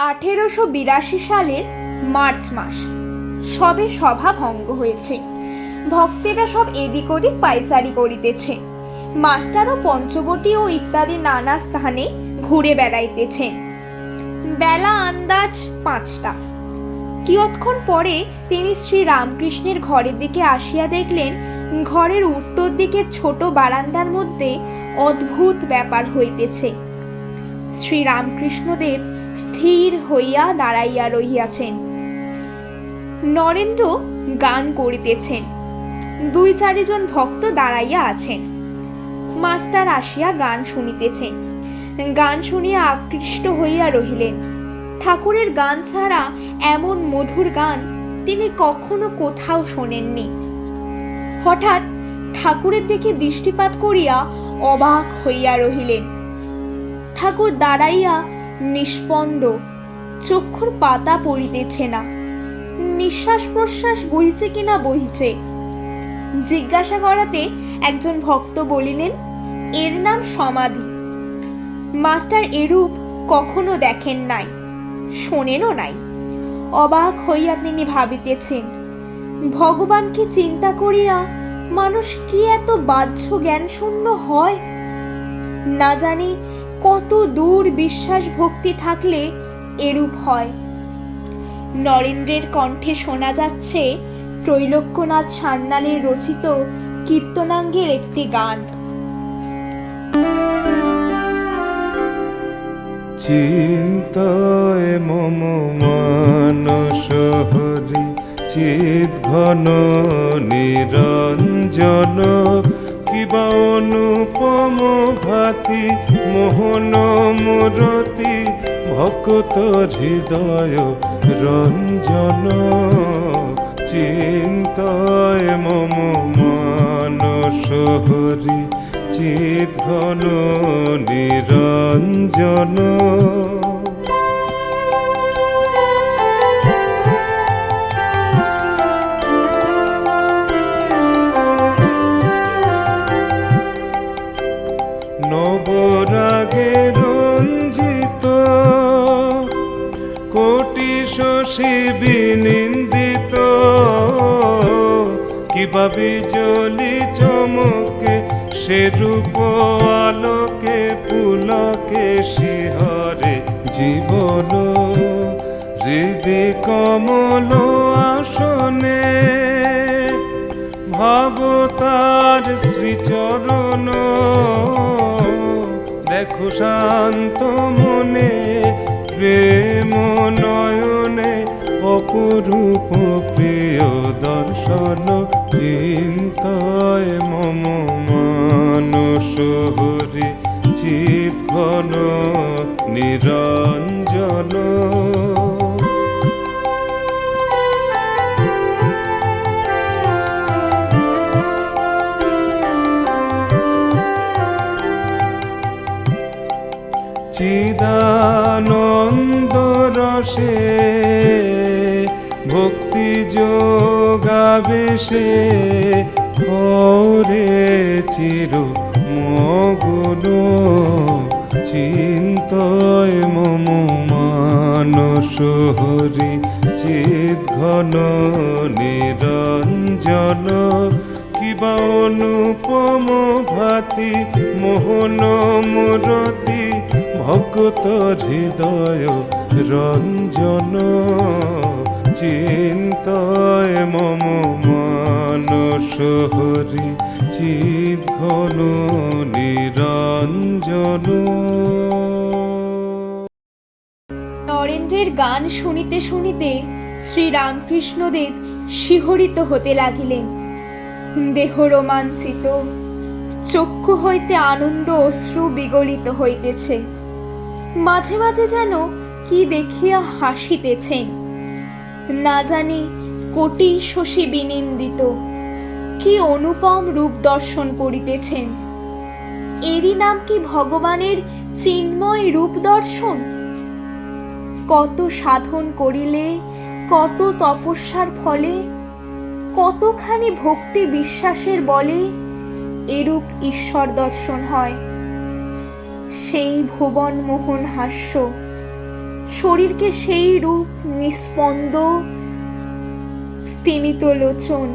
1882 সালের মার্চ মাস। সবে সভা ভঙ্গ হয়েছে। ভক্তেরা সব এদিক ওদিক পায়চারি করিতেছে। মাস্টারও পঞ্চবটী ও ইত্যাদি নানা স্থানে ঘুরে বেড়াইতেছেন। বেলা আন্দাজ 5টা। কিয়ৎক্ষণ পরে তিনি শ্রী রামকৃষ্ণের ঘরের দিকে আসিয়া দেখলেন, ঘরের উত্তর দিকের ছোট বারান্দার মধ্যে অদ্ভুত ব্যাপার হইতেছে। শ্রী রামকৃষ্ণদেব স্থির হইয়া দাঁড়াইয়া রহিয়াছেন। নরেন্দ্র গান করিতেছেন। 2-4 জন ভক্ত দাঁড়াইয়া আছেন। মাস্টার আসিয়া গান শুনিতেছেন। গান শুনিয়া আকৃষ্ট হইয়া রহিলেন। ঠাকুরের গান ছাড়া এমন মধুর গান তিনি কখনো কোথাও শোনেননি। হঠাৎ ঠাকুরের দিকে দৃষ্টিপাত করিয়া অবাক হইয়া রহিলেন। ঠাকুর দাঁড়াইয়া নিস্পন্দ, চক্ষুর পাতা পড়িতেছে না। নিঃশ্বাস প্রশ্বাস বহিছে কিনা বহিছে। জিজ্ঞাসা করাতে একজন ভক্ত বলিলেন, এর নাম সমাধি। মাস্টার এরূপ কখনো দেখেন নাই, শোনেনও নাই। অবাক হইয়া তিনি ভাবিতেছেন, ভগবানকে চিন্তা করিয়া মানুষ কি এত বাহ্য জ্ঞান শূন্য হয়? না জানি কত দূর বিশ্বাস ভক্তি থাকলে এরূপ হয়। নরেন্দ্রের কণ্ঠে শোনা যাচ্ছে ত্রৈলোক্যনাথ সান্যালের রচিত কীর্তনাঙ্গের একটি গান। চিন্তায় মম মানস হরি চিৎ ঘন নিরঞ্জন, কিবা অনুপম ভাতি মোহন মূরতি ভক্ত হৃদয় রঞ্জন। চিন্তায় মম মানস হরি চিৎ ঘন নিরঞ্জন। নবরাগে রঞ্জিত কোটি শশী বিনিন্দিত, কিবা বিজলি চমকে সে রূপ আলোকে পুলকে শিহরে জীবন। হৃদি কমল আসনে ভাব তার শ্রীচরণ, দেখো শান্ত মনে প্রেম নয়নে অপরূপ প্রিয় দর্শন। চিন্তায় মম মানস হরি চিৎ ঘন নিরঞ্জন। চিদানন্দ রসে ভক্তি যোগাবেশে হরে চির মগুন। চিন্তয় মম মানস হরি চিৎ ঘন নিরঞ্জন, কিবা অনুপম ভাতি মোহন মূরতি ভক্ত হৃদয় রঞ্জন। চিন্তয় মম মানস হরি চিৎ ঘন নিরঞ্জন। নরেন্দ্রের গান শুনিতে শুনিতে শ্রী রামকৃষ্ণদেব শিহরিত হতে লাগিলেন। দেহ রোমাঞ্চিত, চক্ষু হইতে আনন্দ অশ্রু বিগলিত হইতেছে। মাঝে মাঝে যেন কি দেখিয়া হাসিতেছেন। না জানি কোটি শশী বিনিন্দিত, কি অনুপম রূপ দর্শন করিতেছেন। এরই নাম কি ভগবানের চিন্ময় রূপ দর্শন? কত সাধন করিলে, কত তপস্যার ফলে, কতখানি ভক্তি বিশ্বাসের বলে এরূপ ঈশ্বর দর্শন হয়। সেই ভুবন মোহন হাস্য, শরীরকে সেই রূপ নিস্পন্দ স্তিমিত লোচন,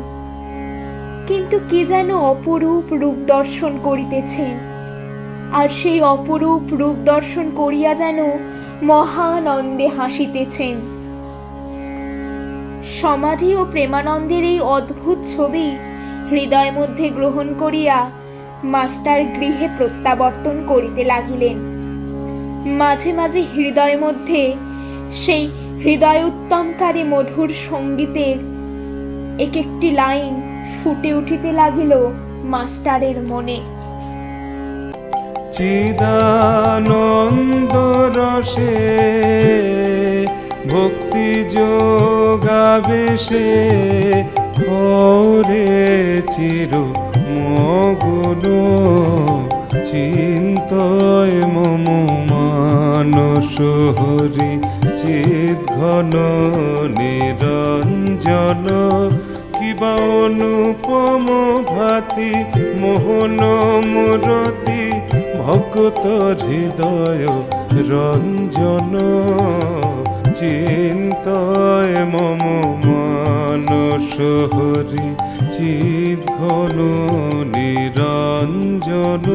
কিন্তু কি যেন অপরূপ রূপ দর্শন করিতেছেন, আর সেই অপরূপ রূপ দর্শন করিয়া যেন মহানন্দে হাসিতেছেন। সমাধি ও প্রেমানন্দের এই অদ্ভুত ছবি হৃদয় মধ্যে গ্রহণ করিয়া মাস্টার গৃহে প্রত্যাবর্তন করিতে লাগিলেন। মাঝে মাঝে হৃদয় মধ্যে সেই হৃদয় উত্তমকারী মধুর সঙ্গীতের এক একটি লাইন ফুটে উঠিতে লাগিল মাস্টারের মনে। চিদানন্দ রসে ভক্তি যোগাবেশে হরে চির মগুন চিন্তয় মম মানস হরি চিৎ ঘন নিরঞ্জন কিবা অনুপম ভাতি মোহন মূরতি ভক্ত হৃদয় রঞ্জন চিন্তয় মম মানস হরি চিৎ ঘন নিরঞ্জন।